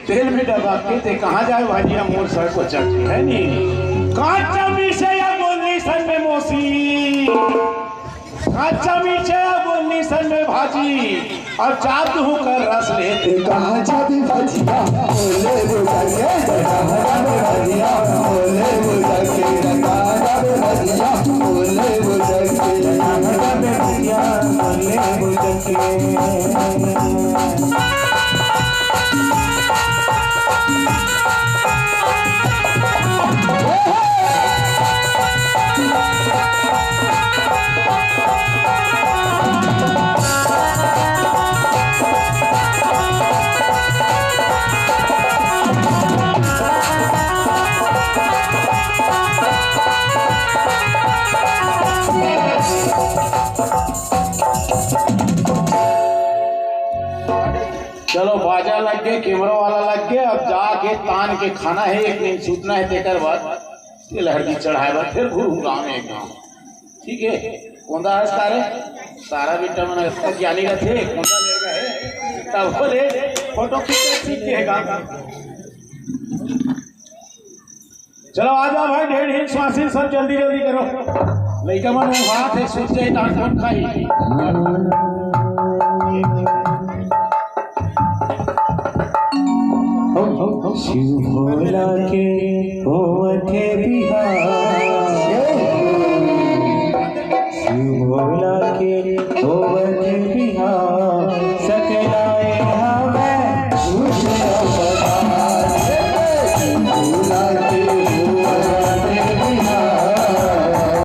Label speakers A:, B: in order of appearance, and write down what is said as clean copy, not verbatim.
A: तेल में डबा के ते कहाँ जाए भाजिया मोर सर को चढ़ती है नहीं काचा मीठे या बोलनी सन में मोसी काचा मीठे या बोलनी सन में भाजी और चाप हूँ कर रस लेते
B: कहाँ जाबी भजिया बोले बुझा के कहाँ जाबी भजिया बोले बुझा के कहाँ जाबी भजिया बोले बुझा के कहाँ जाबी भजिया बोले बुझा के।
A: चलो बाजा लग गए कैमरा वाला लग गया अब जाके तान के खाना है एक दिन सूतना है तेकर बाद ये लहर की चढ़ाए बाद फिर घूर गाँव में एक गाँव ठीक है कौन सा सारे सारा बेटा मैंने ज्ञानी का थे कौन सा लड़का है तब बोले फोटो खींच सीखेगा चलो आ जाओ भाई ढेर ढेर स्वासी सब जल्दी जल्दी करो लड़का मन हाथ है सूझ जाए दांत खाई
B: शिव भोला के होवथे बिहार शिव भोला के होवथे